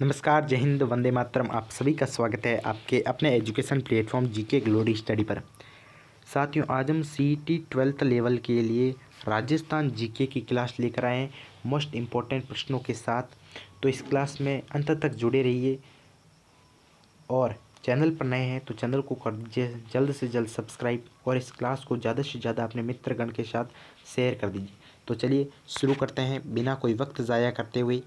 नमस्कार, जय हिंद, वंदे मातरम। आप सभी का स्वागत है आपके अपने education platform GK glory study पर। साथियों, आज हम सीईटी 12th लेवल के लिए राजस्थान जीके की क्लास लेकर आए हैं मोस्ट इम्पोर्टेंट प्रश्नों के साथ। तो इस क्लास में अंत तक जुड़े रहिए और चैनल पर नए हैं तो चैनल को कर दीजिए जल्द से जल्द सब्सक्राइब और इस क्लास को ज़्यादा से ज़्यादा अपने मित्रगण के साथ शेयर कर दीजिए। तो चलिए शुरू करते हैं बिना कोई वक्त ज़ाया करते हुए।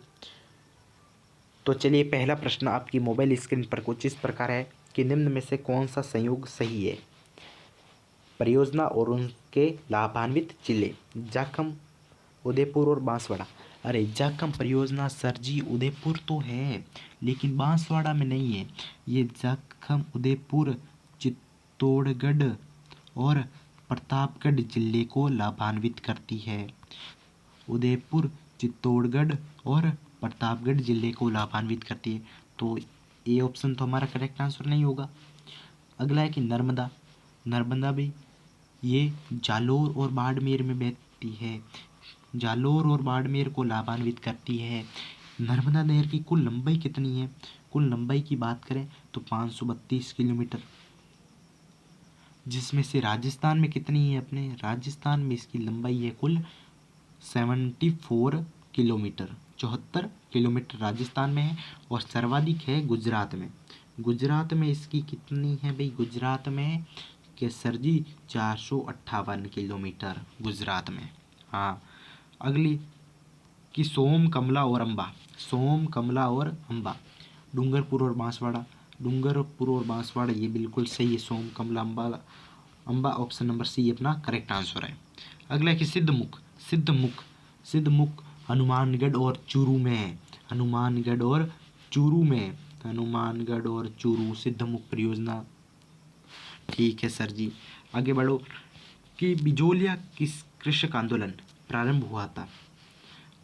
तो चलिए, पहला प्रश्न आपकी मोबाइल स्क्रीन पर कुछ इस प्रकार है कि निम्न में से कौन सा संयोग सही है। परियोजना और उनके लाभान्वित जिले जाखम, उदयपुर और बांसवाड़ा। अरे जाखम परियोजना सर जी उदयपुर तो है लेकिन बांसवाड़ा में नहीं है। ये जाखम, उदयपुर, चित्तौड़गढ़ और प्रतापगढ़ जिले को लाभान्वित करती है। उदयपुर, चित्तौड़गढ़ और प्रतापगढ़ जिले को लाभान्वित करती है। तो ए ऑप्शन तो हमारा करेक्ट आंसर नहीं होगा। अगला है कि नर्मदा। नर्मदा भी ये जालोर और बाड़मेर में बहती है। जालोर और बाड़मेर को लाभान्वित करती है। नर्मदा नहर की कुल लंबाई कितनी है? कुल लंबाई की बात करें तो 532 किलोमीटर, जिसमें से राजस्थान में कितनी है? अपने राजस्थान में इसकी लंबाई है कुल 74 किलोमीटर। 74 किलोमीटर राजस्थान में है और सर्वाधिक है गुजरात में। गुजरात में इसकी कितनी है भाई? गुजरात में के सर जी 458 किलोमीटर गुजरात में। हाँ, अगली कि सोम, कमला और अम्बा। सोम, कमला और अम्बा, डूंगरपुर और बांसवाड़ा। डूंगरपुर और बांसवाड़ा ये बिल्कुल सही है। Som, Kamla, Amba, Amba option number C अपना करेक्ट आंसर है। अगला है कि सिद्धमुख। सिद्धमुख, सिद्धमुख हनुमानगढ़ और चूरू में है। हनुमानगढ़ और चूरू में, हनुमानगढ़ और चूरू सिद्धमुख परियोजना। ठीक है सर जी, आगे बढ़ो कि बिजोलिया किस कृषक आंदोलन प्रारंभ हुआ था?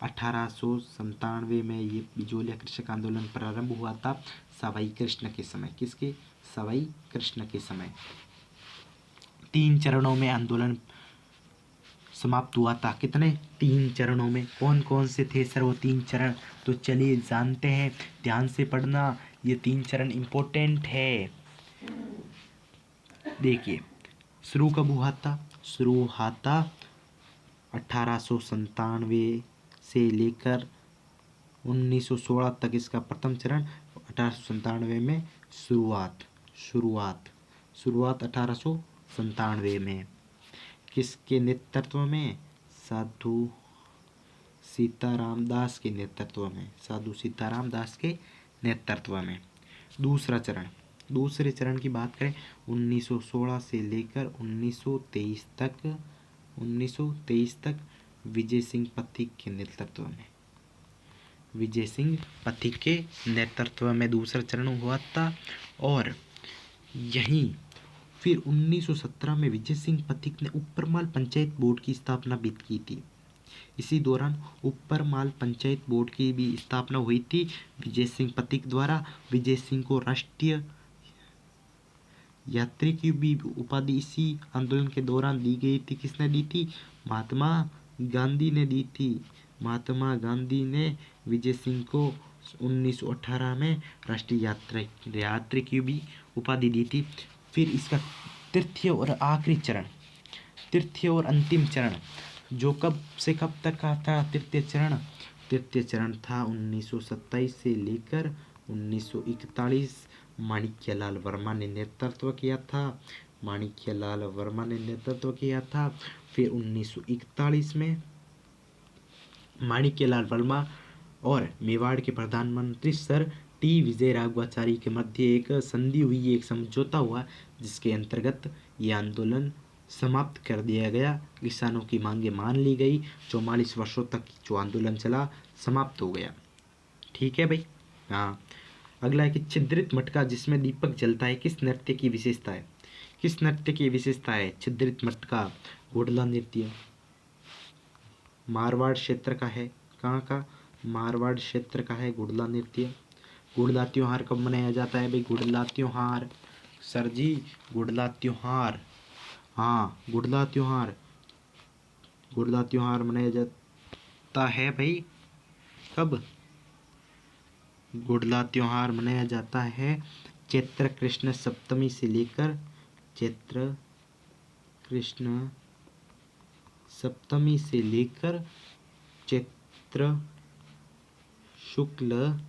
1897 में ये बिजोलिया कृषक आंदोलन प्रारंभ हुआ था सवाई कृष्ण के समय। किसके? सवाई कृष्ण के समय। 3 चरणों में आंदोलन समाप्त हुआ था। कितने? 3 चरणों में। कौन कौन से थे सर वो 3 चरण? तो चलिए जानते हैं, ध्यान से पढ़ना, ये 3 चरण इम्पोर्टेंट है। देखिए, शुरू कब हुआ था? शुरू हुआ था 1897 से लेकर 1916 तक इसका प्रथम चरण। 1897 में शुरुआत 1897 में। किसके नेतृत्व में? साधु सीताराम दास के नेतृत्व में। साधु सीताराम दास के नेतृत्व में। दूसरा चरण, दूसरे चरण की बात करें 1916 से लेकर 1923 तक विजय सिंह पथिक के नेतृत्व में। विजय सिंह पथिक के नेतृत्व में दूसरा चरण हुआ था। और यहीं फिर 1917 में विजय सिंह पथिक ने ऊपरमाल पंचायत बोर्ड की स्थापना भी की थी। इसी दौरान ऊपरमाल पंचायत बोर्ड की भी स्थापना हुई थी विजय सिंह पथिक द्वारा। विजय सिंह को राष्ट्रीय यात्री की भी उपाधि इसी आंदोलन के दौरान दी गई थी। किसने दी थी? महात्मा गांधी ने दी थी। महात्मा गांधी ने विजय सिंह को 1918 में राष्ट्रीय यात्री की भी उपाधि दी थी। फिर इसका तृतीय और आखिरी चरण, तृतीय और अंतिम चरण, जो कब से कब तक का था? तृतीय चरण था 1927 से लेकर 1941। माणिक्यलाल वर्मा ने नेतृत्व किया था। फिर 1941 में माणिक्यलाल वर्मा और मेवाड़ के प्रधानमंत्री सर टी विजय राघवाचारी के मध्य एक संधि हुई, एक समझौता हुआ, जिसके अंतर्गत ये आंदोलन समाप्त कर दिया गया। किसानों की मांगे मान ली गई। 44 वर्षों तक जो आंदोलन चला समाप्त हो गया। ठीक है भाई। हाँ, अगला है कि छिद्रित मटका जिसमें दीपक जलता है किस नृत्य की विशेषता है? किस नृत्य की विशेषता है छिद्रित मटका? घोड़ला नृत्य मारवाड़ क्षेत्र का है। कहाँ का? मारवाड़ क्षेत्र का है घोड़ला नृत्य। घोड़ला त्योहार कब मनाया जाता है भाई? घोड़ला त्योहार सर जी, घोड़ला त्योहार, हाँ घोड़ला त्योहार मनाया जाता है भाई। कब? गुड़ला त्योहार मनाया जाता है चैत्र कृष्ण सप्तमी से लेकर चैत्र कृष्ण सप्तमी से लेकर चैत्र शुक्ल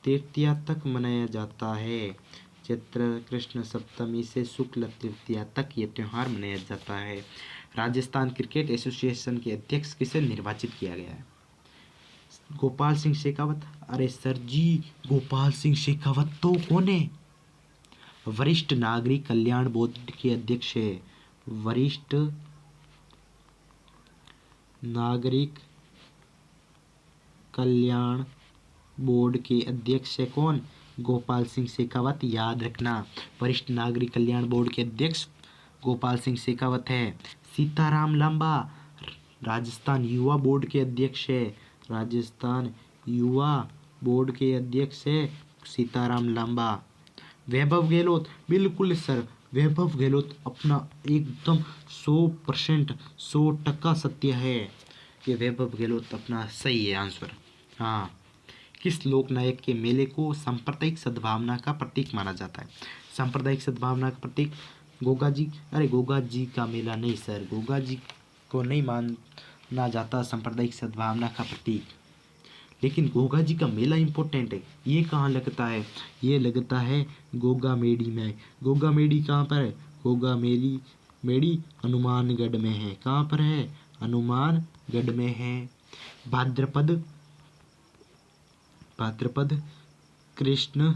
तृतीया तक मनाया जाता है। चैत्र कृष्ण सप्तमी से शुक्ल तृतीया तक ये त्यौहार मनाया जाता है। राजस्थान क्रिकेट एसोसिएशन के अध्यक्ष किसे निर्वाचित किया गया है? गोपाल सिंह शेखावत। अरे सर जी, गोपाल सिंह शेखावत तो कौन है? वरिष्ठ नागरिक कल्याण बोर्ड के अध्यक्ष है। वरिष्ठ नागरिक कल्याण बोर्ड के अध्यक्ष है कौन? गोपाल सिंह शेखावत। याद रखना, वरिष्ठ नागरिक कल्याण बोर्ड के अध्यक्ष गोपाल सिंह शेखावत है। सीताराम लांबा राजस्थान युवा बोर्ड के अध्यक्ष है। राजस्थान युवा बोर्ड के अध्यक्ष है सीताराम लांबा। वैभव गहलोत, बिल्कुल सर, वैभव गहलोत अपना एकदम 100% 100% सत्य है। ये वैभव गहलोत अपना सही है आंसर। हाँ, किस लोकनायक के मेले को सांप्रदायिक सद्भावना का प्रतीक माना जाता है? सांप्रदायिक सद्भावना का प्रतीक गोगा जी। अरे गोगा जी का मेला नहीं सर, गोगा जी को नहीं माना जाता सांप्रदायिक सद्भावना का प्रतीक, लेकिन गोगा जी का मेला इम्पोर्टेंट है। ये कहाँ लगता है? ये लगता है गोगा मेडी में। गोगा मेडी कहाँ पर है? गोगा मेडी मेडी हनुमानगढ़ में है। कहाँ पर है? हनुमानगढ़ में है। भाद्रपद कृष्ण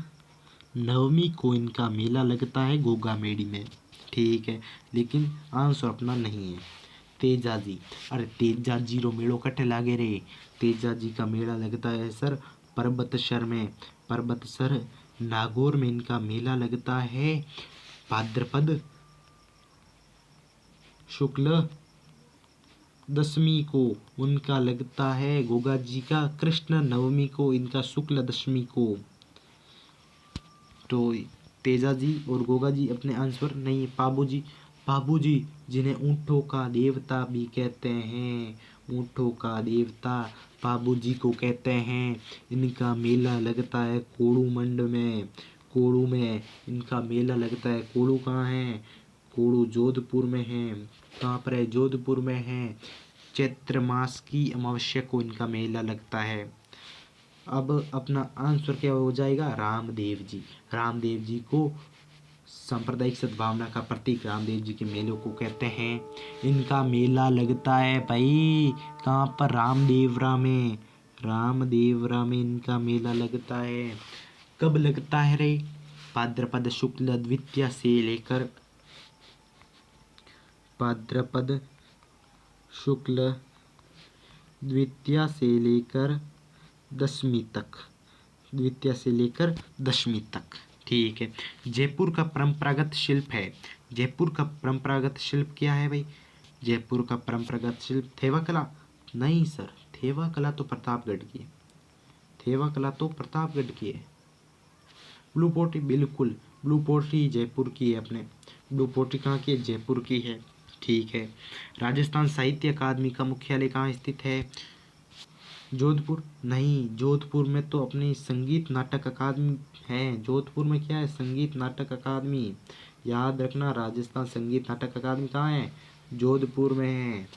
नवमी को इनका मेला लगता है गोगा मेडी में। ठीक है, लेकिन आंसर अपना नहीं है। तेजाजी, अरे तेजाजी रो मेड़ो कटे लागे रे। तेजाजी का मेला लगता है सर पर्वतसर में। पर्वतसर नागौर में इनका मेला लगता है भाद्रपद शुक्ल दशमी को उनका लगता है गोगा जी का। कृष्ण नवमी को इनका शुक्ल दशमी को। तो तेजा जी और गोगा जी अपने आंसर नहीं है। पाबू जी जिन्हें ऊँटों का देवता भी कहते हैं, ऊँटों का देवता पाबू जी को कहते हैं। इनका मेला लगता है कोड़ू मंड में। कोड़ू में इनका मेला लगता है। कोड़ू कहाँ है? कोड़ू जोधपुर में है। कहाँ पर है? जोधपुर में है। चैत्र मास की अमावस्या को इनका मेला लगता है। अब अपना आंसर क्या हो जाएगा? रामदेव जी। रामदेव जी को सांप्रदायिक सद्भावना का प्रतीक रामदेव जी के मेलों को कहते हैं। इनका मेला लगता है भाई कहाँ पर? रामदेवरा में। रामदेवरा में इनका मेला लगता है। कब लगता है रे? भाद्रपद शुक्ल द्वितीया से लेकर भाद्रपद शुक्ल द्वितीया से लेकर दशमी तक। द्वितीया से लेकर दशमी तक। ठीक है। जयपुर का परंपरागत शिल्प है। जयपुर का परंपरागत शिल्प क्या है भाई? जयपुर का परंपरागत शिल्प थेवा कला। नहीं सर, थेवा कला तो प्रतापगढ़ की है। थेवा कला तो प्रतापगढ़ की है। ब्लू पोर्टी, बिल्कुल ब्लू पोर्टी जयपुर की है। अपने ब्लू पोर्टी कहाँ की है? जयपुर की है। ठीक है। राजस्थान साहित्य अकादमी का मुख्यालय कहाँ स्थित है? जोधपुर। नहीं, जोधपुर में तो अपनी संगीत नाटक अकादमी है। जोधपुर में क्या है? संगीत नाटक अकादमी। याद रखना, राजस्थान संगीत नाटक अकादमी कहाँ है? जोधपुर में है।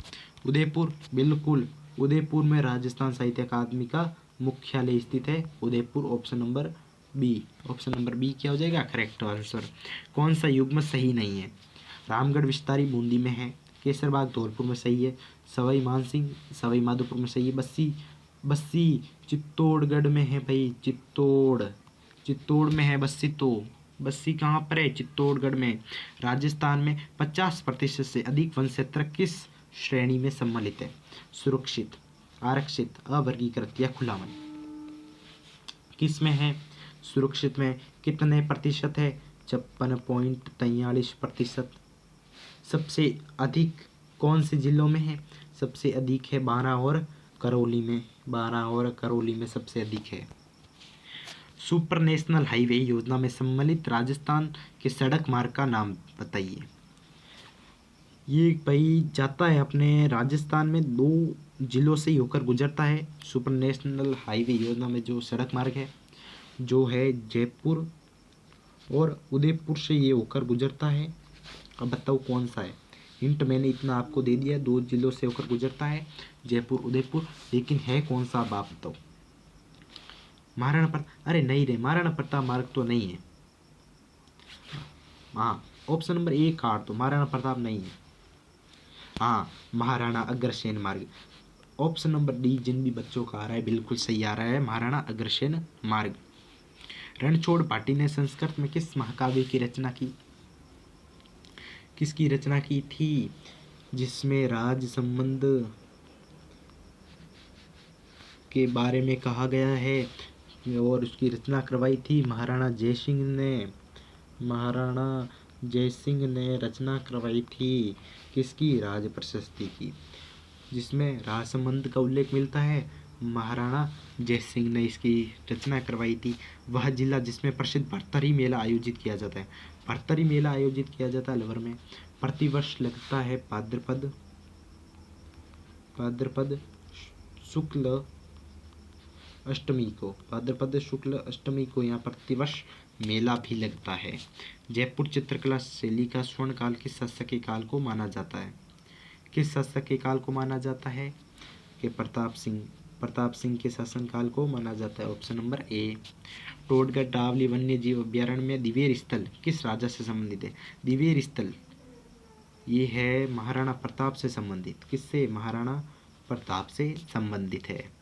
उदयपुर, बिल्कुल उदयपुर में राजस्थान साहित्य अकादमी का मुख्यालय स्थित है। Udaipur. Option number B. Option number B क्या हो जाएगा? Correct answer. कौन सा युग्म सही नहीं है? रामगढ़ विस्तारी बूंदी में है। केसरबाग धौलपुर में सही है। सवाई मानसिंह सवाई माधोपुर में सही है। बस्सी चित्तौड़गढ़ में है भाई। चित्तौड़ में है बस्सी। तो बस्सी कहाँ पर है? चित्तौड़गढ़ में। राजस्थान में 50% से अधिक वन क्षेत्र किस श्रेणी में सम्मिलित है? सुरक्षित, आरक्षित, अवर्गीकृत या खुला वन? किस में है? सुरक्षित में। कितने प्रतिशत है? 56.43%। सबसे अधिक कौन से जिलों में है? सबसे अधिक है बारां और करौली में। बारां और करौली में सबसे अधिक है। सुपर नेशनल हाईवे योजना में सम्मिलित राजस्थान के सड़क मार्ग का नाम बताइए। ये भाई जाता है अपने राजस्थान में 2 जिलों से होकर गुजरता है। सुपर नेशनल हाईवे योजना में जो सड़क मार्ग है जो है जयपुर और उदयपुर से ये होकर गुजरता है। अब बताओ कौन सा है। हिंट मैंने इतना आपको दे दिया, 2 जिलों से होकर गुजरता है, जयपुर उदयपुर, लेकिन है कौन सा, अब आप बताओ। महाराणा प्रताप, अरे नहीं रे, महाराणा प्रताप मार्ग तो नहीं है। हाँ, ऑप्शन नंबर ए काट दो, महाराणा प्रताप नहीं है। हाँ, महाराणा अग्रसेन मार्ग। ऑप्शन नंबर डी जिन भी बच्चों का आ रहा है बिल्कुल सही आ रहा है, महाराणा अग्रसेन मार्ग। रणछोड़ पाटी ने संस्कृत में किस महाकाव्य की रचना की, किसकी रचना की थी, जिसमें राज संबंध के बारे में कहा गया है और उसकी रचना करवाई थी महाराणा जयसिंह ने। महाराणा जयसिंह ने रचना करवाई थी किसकी, राज प्रशस्ति की, जिसमें राजसमंद का उल्लेख मिलता है, महाराणा जयसिंह ने इसकी रचना करवाई थी। वह जिला जिसमें प्रसिद्ध भर्तरी मेला आयोजित किया जाता है, भर्तरी मेला आयोजित किया जाता है अलवर में, प्रतिवर्ष लगता है भाद्रपद शुक्ल अष्टमी को, भाद्रपद शुक्ल अष्टमी को यहाँ प्रतिवर्ष मेला भी लगता है। जयपुर चित्रकला शैली का स्वर्ण काल किस शासकीय काल को माना जाता है, किस शासकीय काल को माना जाता है, कि प्रताप सिंह के शासनकाल को माना जाता है। Option number A. Todgarh Dawli वन्य जीव अभ्यारण्य में दिवेर स्थल किस राजा से संबंधित है, दिवेर स्थल ये है महाराणा प्रताप से संबंधित, किससे, महाराणा प्रताप से संबंधित है।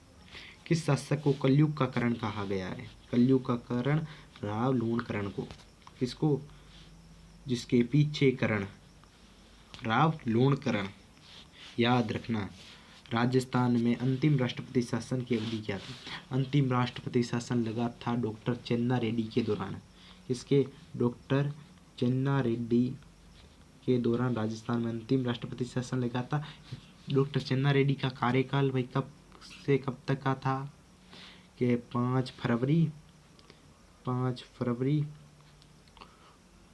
किस शासक को कलयुग का करण कहा गया है, कलयुग का करण राव लूणकरण को, किसको, जिसके पीछे करण, राव लूणकरण। याद रखना। राजस्थान में अंतिम राष्ट्रपति शासन की अवधि क्या थी, अंतिम राष्ट्रपति शासन लगा था डॉक्टर चेन्ना रेड्डी के दौरान, किसके, डॉक्टर चेन्ना रेड्डी के दौरान राजस्थान में अंतिम राष्ट्रपति शासन लगा था। डॉक्टर चेन्ना रेड्डी का कार्यकाल भाई कब से कब तक का था, कि 5 फरवरी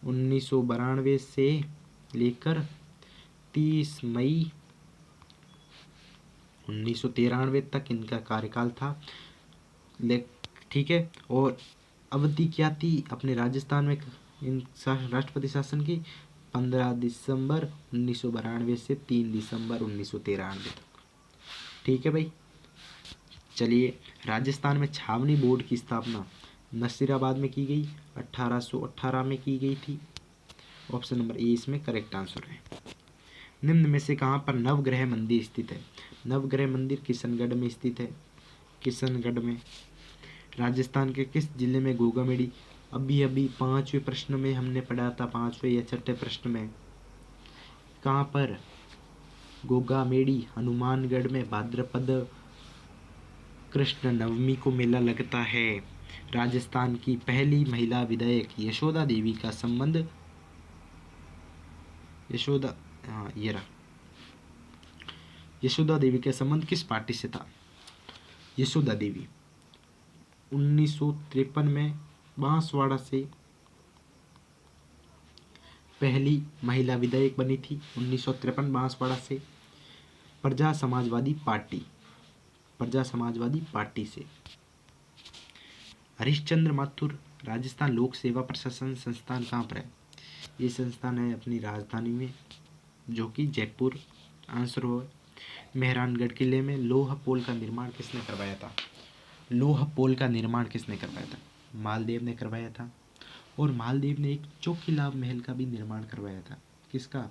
1992 से लेकर 30 मई 1993 तक इनका कार्यकाल था। ठीक है, और अवधि क्या थी अपने राजस्थान में इन राष्ट्रपति शासन की, 15 दिसंबर 1992 से 3 दिसंबर 1993 तक। ठीक है भाई, चलिए। राजस्थान में छावनी बोर्ड की स्थापना नसीराबाद में की गई, 1818 में की गई थी। ऑप्शन नंबर ए इसमें करेक्ट आंसर है। निम्न में से कहाँ पर नवग्रह मंदिर स्थित है, नवग्रह मंदिर किशनगढ़ में स्थित है, किशनगढ़ में। राजस्थान के किस जिले में गोगामेड़ी, अभी 5वें प्रश्न में हमने पढ़ा था, 5वें या 6ठे प्रश्न में, कहाँ पर, गोगामेड़ी हनुमानगढ़ में भाद्रपद कृष्ण नवमी को मेला लगता है। राजस्थान की पहली महिला विधायक यशोदा देवी का संबंध, यशोदा देवी का संबंध किस पार्टी से था। यशोदा देवी 1953 में बांसवाड़ा से पहली महिला विधायक बनी थी, 1953 बांसवाड़ा से, प्रजा समाजवादी पार्टी से। हरिश्चंद्र माथुर राजस्थान लोक सेवा प्रशासन संस्थान कहाँ पर है, ये संस्थान है अपनी राजधानी में, जो कि जयपुर आंसर हो। मेहरानगढ़ किले में लोह पोल का निर्माण किसने करवाया था, लोह पोल का निर्माण किसने करवाया था, मालदेव ने करवाया था। और मालदेव ने एक चोखीलाभ महल का भी निर्माण करवाया था, किसका,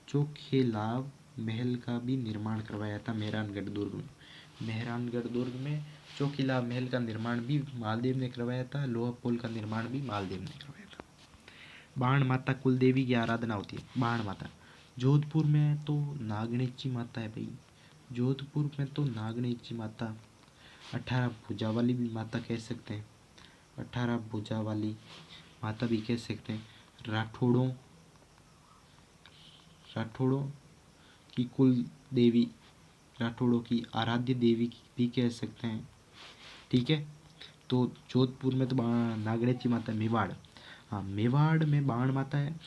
चोखीलाभ महल का भी निर्माण करवाया था मेहरानगढ़ दुर्ग में। मेहरानगढ़ दुर्ग में चोखीलाभ महल का निर्माण भी मालदेव ने करवाया था, लोह पोल का निर्माण भी मालदेव ने करवाया था। बाण माता कुल देवी की आराधना होती है, बाण माता जोधपुर में तो नागणेची माता है भाई, जोधपुर में तो नागणेची माता, 18 भुजा वाली भी माता कह सकते हैं, 18 भुजा वाली माता भी कह सकते हैं। राठौड़ों की कुल देवी, राठौड़ों की आराध्य देवी भी कह सकते हैं। ठीक है, तो जोधपुर में तो नागणेची माता, मेवाड़, हाँ मेवाड़ में बाण माता है,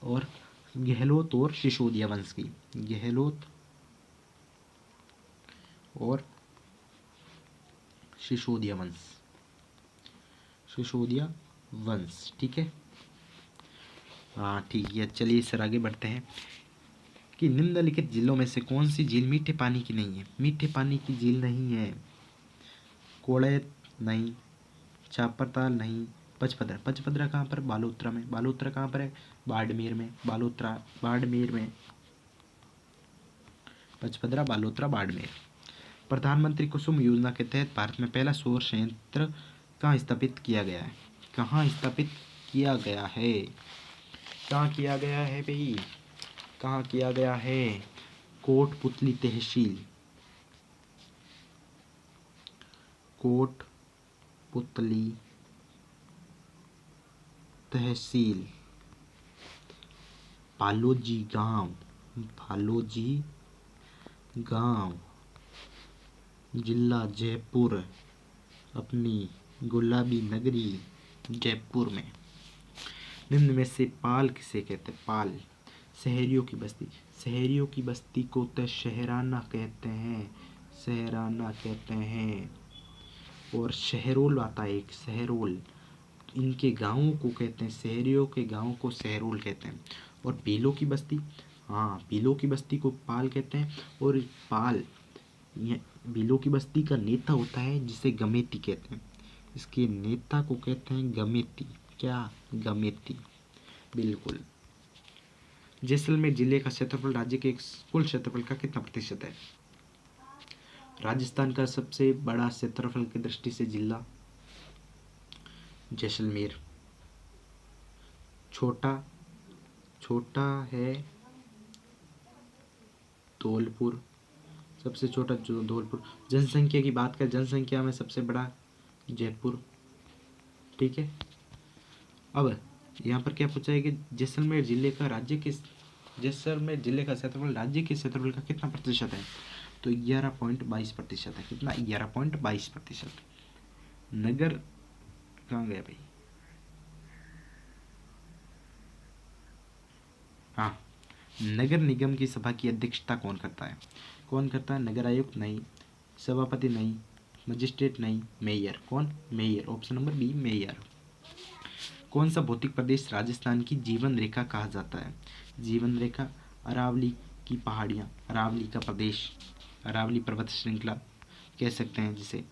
और गहलोत और सिसोदिया वंश की, गहलोत और सिसोदिया वंश सिसोदिया वंश, ठीक है। हाँ ठीक है, चलिए सर आगे बढ़ते हैं कि निम्नलिखित झीलों में से कौन सी झील मीठे पानी की नहीं है। मीठे पानी की झील नहीं है, कोड़ैत नहीं, चापरताल नहीं, पचपदरा। पचपदरा कहाँ पर? बालोतरा में। बालोतरा कहाँ पर है? बाड़मेर में। बालोतरा बाड़मेर में, पचपदरा बालोतरा बाड़मेर। प्रधानमंत्री कुसुम योजना के तहत भारत में पहला सौर संयंत्र कहाँ स्थापित किया गया है? कहाँ स्थापित किया गया है? कहाँ किया गया है भाई? कहाँ किया गया है? कोटपुतली तहसील, कोटपुतली तहसील, बालोजी गांव, बालोजी गांव, जिला जयपुर, अपनी गुलाबी नगरी जयपुर में। निम्न में से पाल किसे कहते हैं? पाल, शहरियों की बस्ती। शहरियों की बस्ती को तो शहराना कहते हैं, शहराना कहते हैं। और शहरोल आता है एक, शहरोल, इनके गांवों को कहते हैं, शहरियों के गांवों को शहरोल कहते हैं। और भीलों की बस्ती, हाँ भीलों की बस्ती को पाल कहते हैं। और पाल भीलों की बस्ती का नेता होता है जिसे गमेती कहते हैं, इसके नेता को कहते हैं गमेती। क्या? गमेती, बिल्कुल। जैसलमेर जिले का क्षेत्रफल राज्य के कुल क्षेत्रफल का कितना प्रतिशत है? राजस्थान का सबसे बड़ा क्षेत्रफल की दृष्टि से जिला जैसलमेर, छोटा छोटा है धौलपुर, सबसे छोटा जो धौलपुर। जनसंख्या की बात करें, जनसंख्या में सबसे बड़ा जयपुर, ठीक है। अब यहाँ पर क्या पूछा है कि जैसलमेर जिले का जैसलमेर जिले का क्षेत्रफल राज्य के क्षेत्रफल का कितना प्रतिशत है? तो 11.22% है। कितना? 11.22%। नगर कहाँ गया भाई? हाँ, नगर निगम की सभा की अध्यक्षता कौन करता है? कौन करता है? नगर आयुक्त नहीं, सभापति नहीं, मजिस्ट्रेट नहीं, मेयर। कौन? Mayor. Option number B, mayor. कौन सा भौतिक प्रदेश राजस्थान की जीवन रेखा कहा जाता है? जीवन रेखा, अरावली की पहाड़ियाँ, अरावली का प्रदेश, अरावली पर्वत श्रृंखला कह सकते हैं जिसे।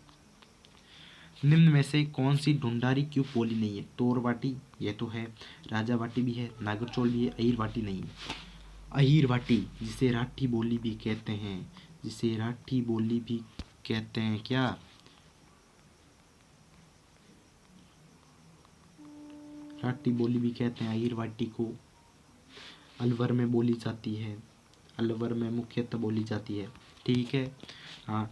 निम्न में से कौन सी ढूंढारी क्यों बोली नहीं है? तोरवाटी ये तो है, राजावाटी भी है, नागरचौल भी है, अहिरवाटी नहीं है। अहिरवाटी जिसे राठी बोली भी कहते हैं, जिसे राठी बोली भी कहते हैं। क्या? राठी बोली भी कहते हैं अहिरवाटी को। अलवर में बोली जाती है, अलवर में मुख्यतः बोली जाती है, ठीक है। हाँ,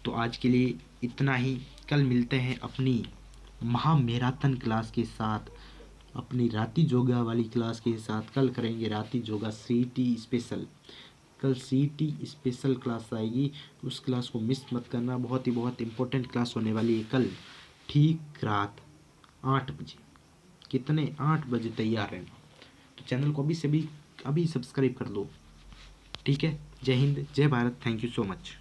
तो आज के लिए इतना ही। कल मिलते हैं अपनी महा मैराथन क्लास के साथ, अपनी राती योगा वाली क्लास के साथ। कल करेंगे राती योगा सीटी स्पेशल। कल सीटी स्पेशल क्लास आएगी, उस क्लास को मिस मत करना। बहुत इम्पोर्टेंट क्लास होने वाली है कल, ठीक रात 8 बजे। कितने? 8 बजे तैयार रहना। तो चैनल को अभी सब्सक्राइब कर लो, ठीक है। जय हिंद, जय Bharat, thank you so much.